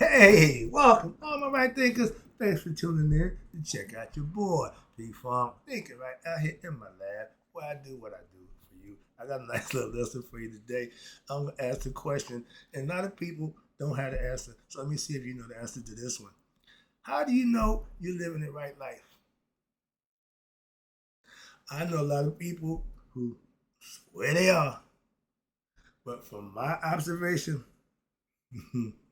Hey, welcome, all my right thinkers. Thanks for tuning in to check out your boy, P-Funk, thinking right out here in my lab where I do what I do for you. I got a nice little lesson for you today. I'm going to ask the question, and a lot of people don't have the answer. So let me see if you know the answer to this one. How do you know you're living the right life? I know a lot of people who swear they are, but from my observation,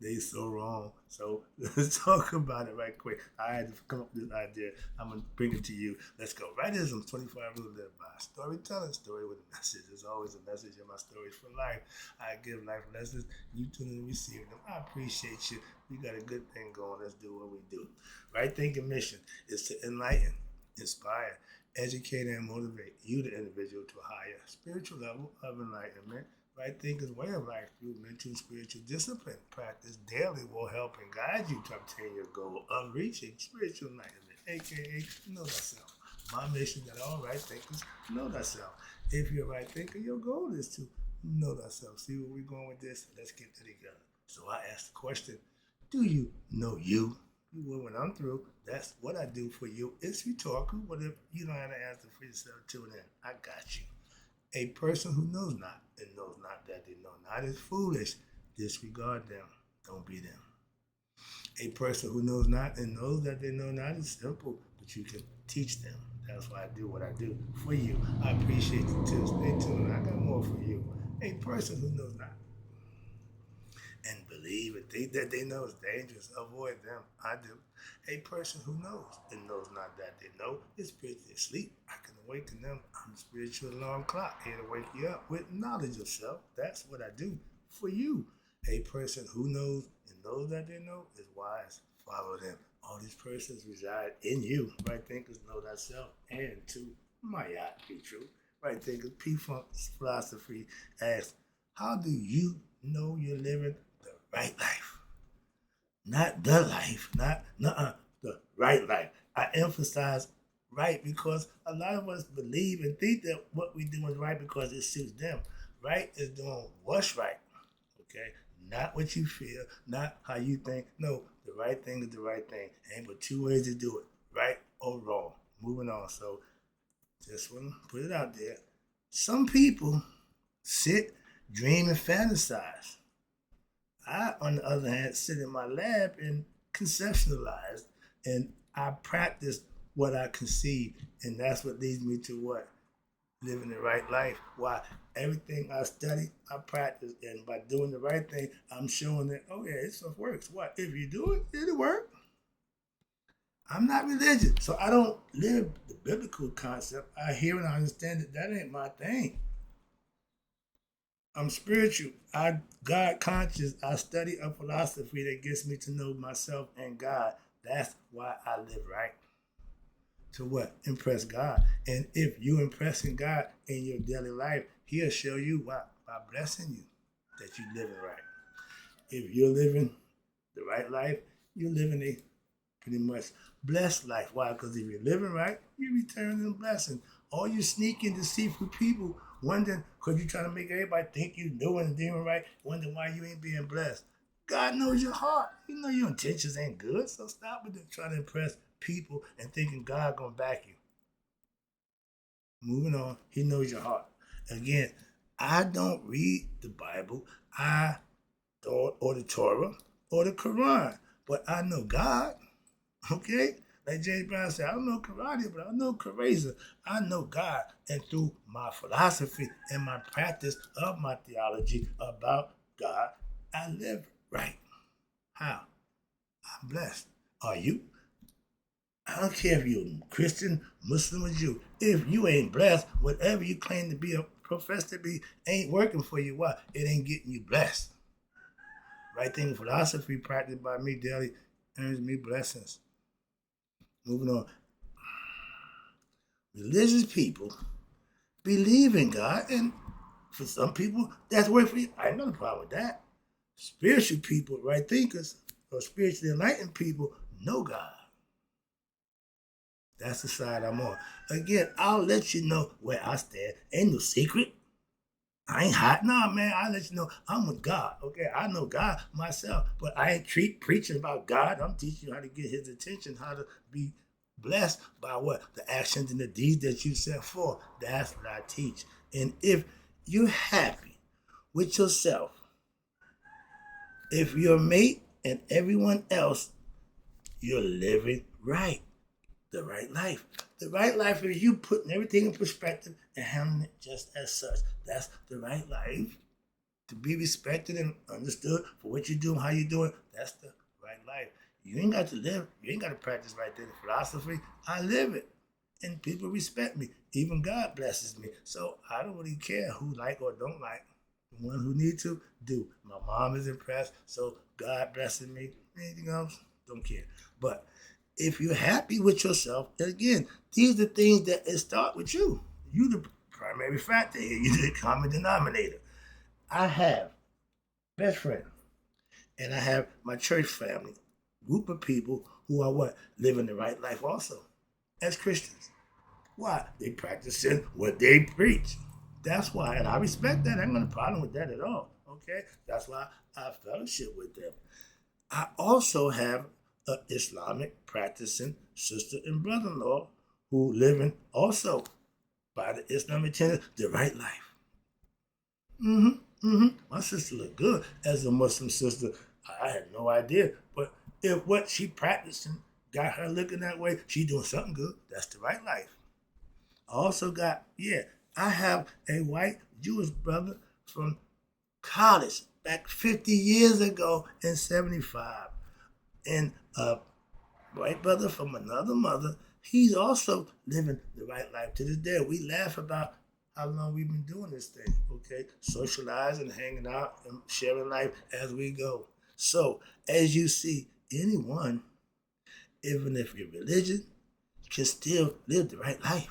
they so wrong. So let's talk about it right quick. I had to come up with this idea. I'm gonna bring it to you. Let's go. Rightism 25 rules live by. Storytelling, story with a message. There's always a message in my stories for life. I give life lessons. You tune in and receive them. I appreciate you. We got a good thing going. Let's do what we do. Right thinking mission is to enlighten, inspire, educate, and motivate you, the individual, to a higher spiritual level of enlightenment. Right thinker's way of life through mental and spiritual discipline. Practice daily will help and guide you to obtain your goal of reaching spiritual enlightenment, aka know thyself. My mission that all right thinkers know thyself. If you're a right thinker, your goal is to know thyself. See where we're going with this? Let's get to together. So I asked the question, do you know you? You will when I'm through. That's what I do for you. It's rhetorical, but if you don't have an answer for yourself, tune in. I got you. A person who knows not and knows not that they know not is foolish. Disregard them. Don't be them. A person who knows not and knows that they know not is simple, but you can teach them. That's why I do what I do for you. I appreciate you too. Stay tuned. I got more for you. A person who knows not and believe and think that they know is dangerous, avoid them. I do. A person who knows and knows not that they know is spiritually asleep. I can awaken them. I'm a spiritual alarm clock here to wake you up with knowledge of self. That's what I do for you. A person who knows and knows that they know is wise. Follow them. All these persons reside in you. Right thinkers know thyself. And to my yacht be true. Right thinkers, P-Funk's philosophy asks, how do you know you're living the right life? Not the life, not the right life. I emphasize right because a lot of us believe and think that what we do is right because it suits them. Right is doing what's right, okay? Not what you feel, not how you think. No, the right thing is the right thing. Ain't but two ways to do it, right or wrong. Moving on. So just want to put it out there. Some people sit, dream, and fantasize. I, on the other hand, sit in my lab and conceptualize, and I practice what I conceive, and that's what leads me to what? Living the right life. Why? Everything I study, I practice, and by doing the right thing, I'm showing that, oh yeah, it stuff works. What? If you do it, it'll work. I'm not religious, so I don't live the biblical concept. I hear and I understand that that ain't my thing. I'm spiritual. I God conscious. I study a philosophy that gets me to know myself and God. That's why I live right. To what? Impress God. And if you impressing God in your daily life, He'll show you why by blessing you that you living right. If you're living the right life, you're living a pretty much blessed life. Why? Because if you're living right, you return in blessing. All you sneaking, deceitful people wondering because you're trying to make everybody think you're doing and doing right, wondering why you ain't being blessed. God knows your heart. You know your intentions ain't good, so stop with trying to impress people and thinking God gonna back you. Moving on, He knows your heart. Again, I don't read the Bible. I don't, or the Torah or the Quran, but I know God. Okay? Like James Brown said, I don't know karate, but I know karate. I know God. And through my philosophy and my practice of my theology about God, I live right. How? I'm blessed. Are you? I don't care if you're Christian, Muslim, or Jew. If you ain't blessed, whatever you claim to be or profess to be ain't working for you. Why? It ain't getting you blessed. Right thing philosophy practiced by me daily earns me blessings. Moving on. Religious people believe in God, and for some people, that's work for you. I ain't no problem with that. Spiritual people, right thinkers, or spiritually enlightened people know God. That's the side I'm on. Again, I'll let you know where I stand. Ain't no secret. I ain't hot. Nah, man, I let you know I'm with God. Okay, I know God myself, but I ain't preaching about God. I'm teaching you how to get his attention, how to be blessed by what? The actions and the deeds that you set forth. That's what I teach. And if you're happy with yourself, if your mate and everyone else, you're living right. The right life. The right life is you putting everything in perspective and handling it just as such. That's the right life. To be respected and understood for what you do and how you do it, that's the right life. You ain't got to live, you ain't got to practice right there. The philosophy, I live it. And people respect me. Even God blesses me. So I don't really care who like or don't like. The one who need to, do. My mom is impressed, so God blesses me. Anything else, don't care. But if you're happy with yourself, again, these are things that start with you. You the primary factor here. You're the common denominator. I have best friend, and I have my church family, group of people who are what? Living the right life also, as Christians. Why? They practicing what they preach. That's why, and I respect that. I ain't got a problem with that at all. Okay? That's why I fellowship with them. I also have an Islamic practicing sister and brother-in-law who living also by the Islamic tenet, the right life. My sister looked good as a Muslim sister. I had no idea, but if what she practicing got her looking that way, she doing something good. That's the right life. I also got, I have a white Jewish brother from college back 50 years ago in 75. And a white brother from another mother, he's also living the right life to this day. We laugh about how long we've been doing this thing, okay? Socializing, hanging out, and sharing life as we go. So, as you see, anyone, even if you're religious, can still live the right life.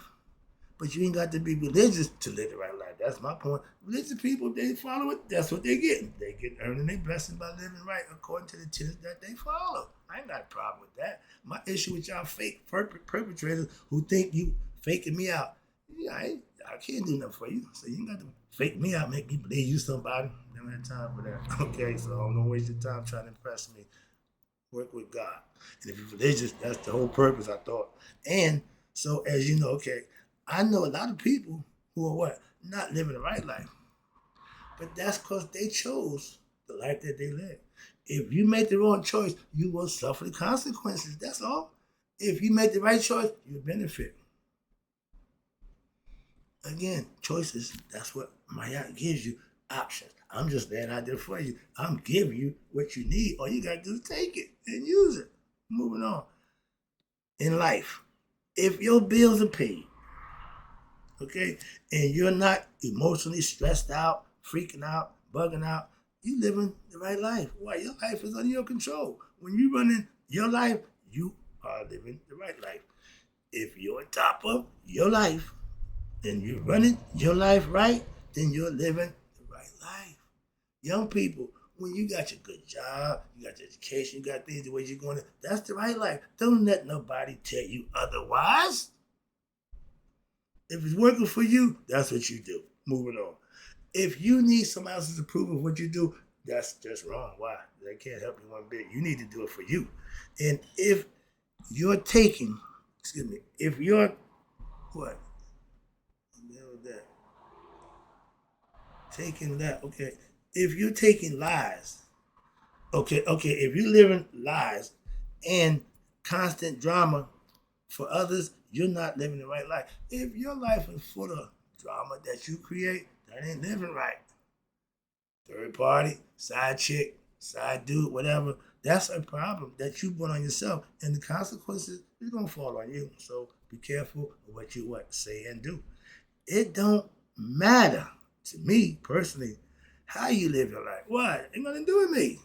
But you ain't got to be religious to live the right life. That's my point. Religious people, they follow it. That's what they getting. They get earning their blessing by living right according to the tenets that they follow. I ain't got a problem with that. My issue with y'all fake perpetrators who think you faking me out. Yeah, I can't do nothing for you. So you ain't got to fake me out, make me believe you somebody. I don't have time for that. Okay, so don't waste your time trying to impress me. Work with God. And if you're religious, that's the whole purpose, I thought. And so, as you know, okay, I know a lot of people who are what? Not living the right life. But that's because they chose the life that they live. If you make the wrong choice, you will suffer the consequences. That's all. If you make the right choice, you benefit. Again, choices. That's what Mayat gives you. Options. I'm just laying out there for you. I'm giving you what you need. All you got to do is take it and use it. Moving on. In life, if your bills are paid, okay, and you're not emotionally stressed out, freaking out, bugging out, you living the right life. Why? Your life is under your control. When you running your life, you are living the right life. If you're on top of your life and you're running your life right, then you're living the right life. Young people, when you got your good job, you got your education, you got things the way you're going, that's the right life. Don't let nobody tell you otherwise. If it's working for you, that's what you do. Moving on. If you need somebody else's approval of what you do, that's just wrong. Why? They can't help you one bit. You need to do it for you. And if you're taking, if you're, what? What the hell is that? Taking that, okay. If you're taking lies, okay, if you're living lies and constant drama for others, you're not living the right life. If your life is full of drama that you create, that ain't living right. Third party, side chick, side dude, whatever, that's a problem that you put on yourself, and the consequences is gonna fall on you. So be careful of what you say and do. It don't matter to me personally how you live your life. What? It ain't nothing to do with me.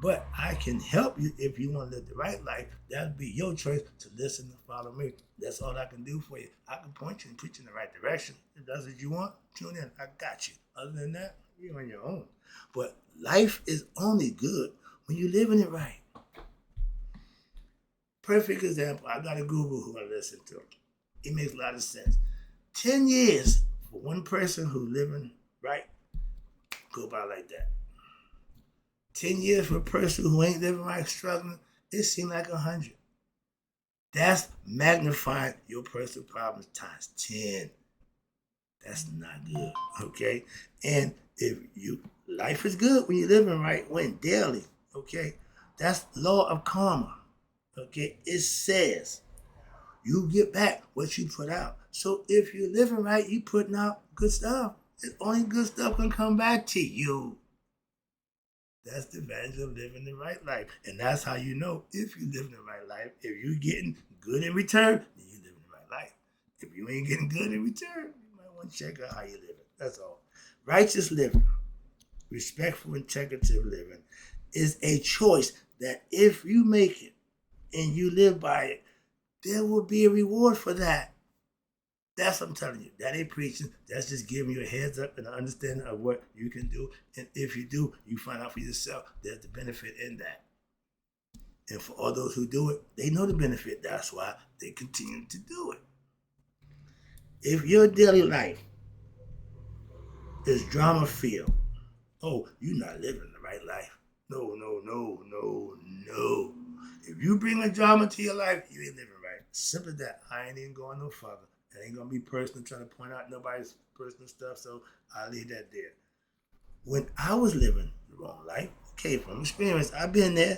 But I can help you if you want to live the right life. That'll be your choice to listen and follow me. That's all I can do for you. I can point you and put you in the right direction. If that's what you want, tune in. I got you. Other than that, you're on your own. But life is only good when you're living it right. Perfect example. I got a guru who I listen to. It makes a lot of sense. 10 years for one person who's living right go by like that. 10 years for a person who ain't living right, struggling, it seems like 100. That's magnifying your personal problems times 10. That's not good, okay? And if life is good when you're living right, when daily, okay? That's law of karma, okay? It says you get back what you put out. So if you're living right, you putting out good stuff. And only good stuff can come back to you. That's the advantage of living the right life. And that's how you know if you live in the right life. If you're getting good in return, then you live in the right life. If you ain't getting good in return, you might want to check out how you live it. That's all. Righteous living, respectful, integrative living is a choice that if you make it and you live by it, there will be a reward for that. That's what I'm telling you. That ain't preaching. That's just giving you a heads up and an understanding of what you can do. And if you do, you find out for yourself there's the benefit in that. And for all those who do it, they know the benefit. That's why they continue to do it. If your daily life is drama filled, oh, you're not living the right life. No. If you bring a drama to your life, you ain't living right. Simple as that. I ain't even going no further. It ain't gonna be personal, trying to point out nobody's personal stuff, so I'll leave that there. When I was living the wrong life, okay, from experience, I've been there.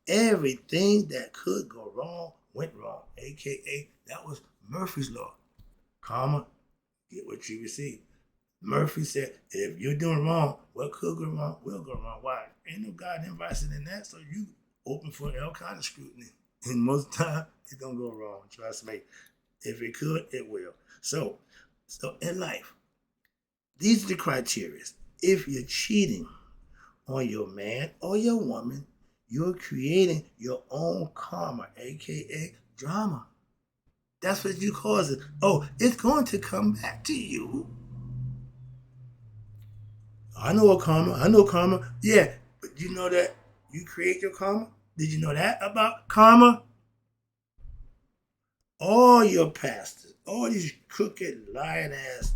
Everything that could go wrong went wrong. AKA, that was Murphy's Law. Karma, get what you receive. Murphy said, if you're doing wrong, what could go wrong will go wrong. Why? Ain't no God invested in that, so you open for all kind of scrutiny. And most of the time, it's gonna go wrong, trust me. If it could, it will. So in life, these are the criteria. If you're cheating on your man or your woman, you're creating your own karma, aka drama. That's what you cause it. Oh, it's going to come back to you. I know karma. Yeah, but you know that you create your karma? Did you know that about karma? All your pastors, all these crooked, lying ass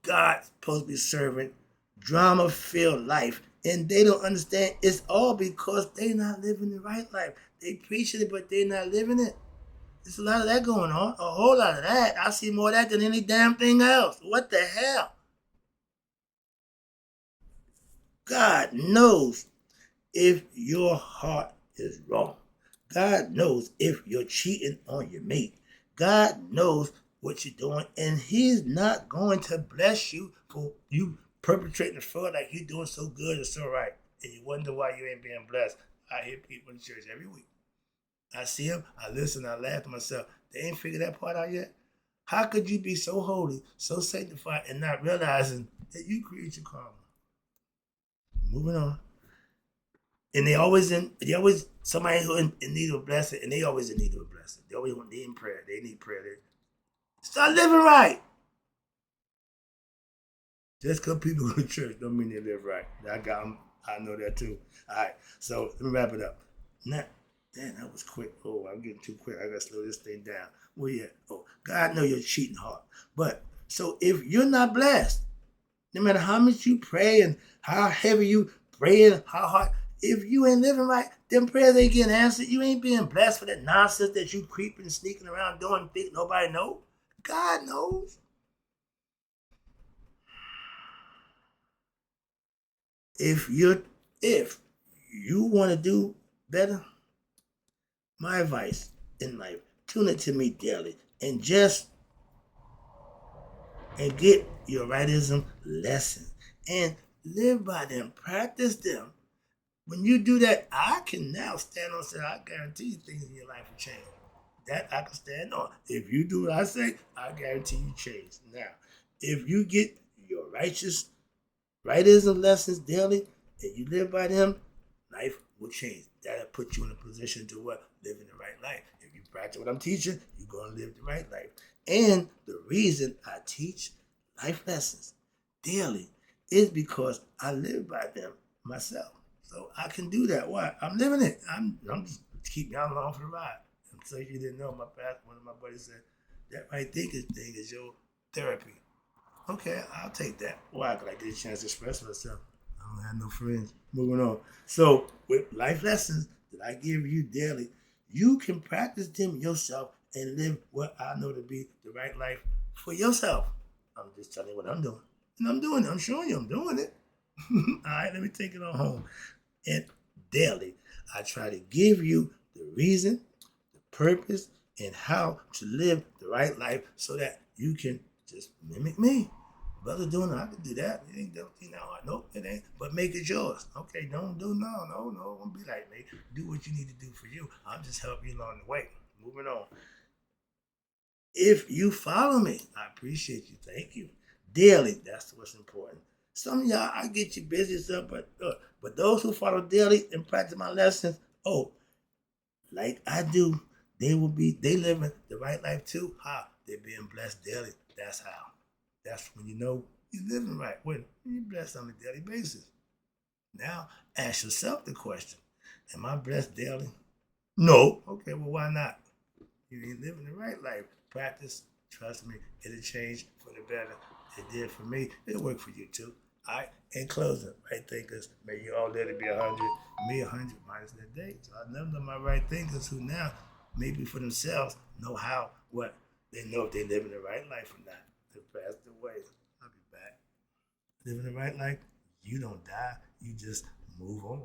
God's supposed to be serving drama-filled life, and they don't understand it's all because they not living the right life. They preaching it, but they not living it. There's a lot of that going on, a whole lot of that. I see more of that than any damn thing else. What the hell? God knows if your heart is wrong. God knows if you're cheating on your mate. God knows what you're doing, and he's not going to bless you for you perpetrating the fraud like you're doing so good and so right. And you wonder why you ain't being blessed. I hear people in church every week. I see them, I listen, I laugh to myself. They ain't figured that part out yet. How could you be so holy, so sanctified, and not realizing that you create your karma? Moving on. And they always somebody who in need of a blessing, and they always in need of a blessing. They always need prayer. They need prayer. Start living right. Just because people go to church don't mean they live right. I know that too. All right, so let me wrap it up. Now, damn, that was quick. Oh, I'm getting too quick. I gotta slow this thing down. Where you at? Oh, God know you're cheating hard. But so if you're not blessed, no matter how much you pray and how heavy you pray and how hard, if you ain't living right, them prayers ain't getting answered. You ain't being blessed for that nonsense that you creeping and sneaking around doing and think nobody knows. God knows. If you want to do better, my advice in life, tune into me daily and get your rightism lesson and live by them, practice them. When you do that, I can now stand on and say, I guarantee you things in your life will change. That I can stand on. If you do what I say, I guarantee you change. Now, if you get your rightism lessons daily and you live by them, life will change. That'll put you in a position to what? Live in the right life. If you practice what I'm teaching, you're going to live the right life. And the reason I teach life lessons daily is because I live by them myself. So I can do that. Why? I'm living it. I'm just keep y'all along for the ride. And so you didn't know, one of my buddies said, that right thinking thing is your therapy. Okay, I'll take that. Why? Because I get a chance to express myself. I don't have no friends. Moving on. So, with life lessons that I give you daily, you can practice them yourself and live what I know to be the right life for yourself. I'm just telling you what I'm doing. And I'm doing it. I'm showing you I'm doing it. All right, let me take it on home. And daily, I try to give you the reason, the purpose, and how to live the right life so that you can just mimic me. Brother doing it, I can do that. It ain't that, nope, it ain't. But make it yours. Okay, don't do no. Don't be like me. Do what you need to do for you. I'm just helping you along the way. Moving on. If you follow me, I appreciate you. Thank you. Daily, that's what's important. Some of y'all, I get your business up, but those who follow daily and practice my lessons, oh, like I do, they living the right life too. How? They're being blessed daily. That's how. That's when you know you're living right. When you're blessed on a daily basis. Now, ask yourself the question: am I blessed daily? No. Okay, well, why not? You ain't living the right life. Practice, trust me, it'll change for the better. It did for me. It'll work for you too. All right. In closing, right thinkers, may you all let it be 100, me 100 minus that day. So I never know my right thinkers who now, maybe for themselves, know how, what, they know if they living the right life or not. They passed away. I'll be back. Living the right life, you don't die, you just move on.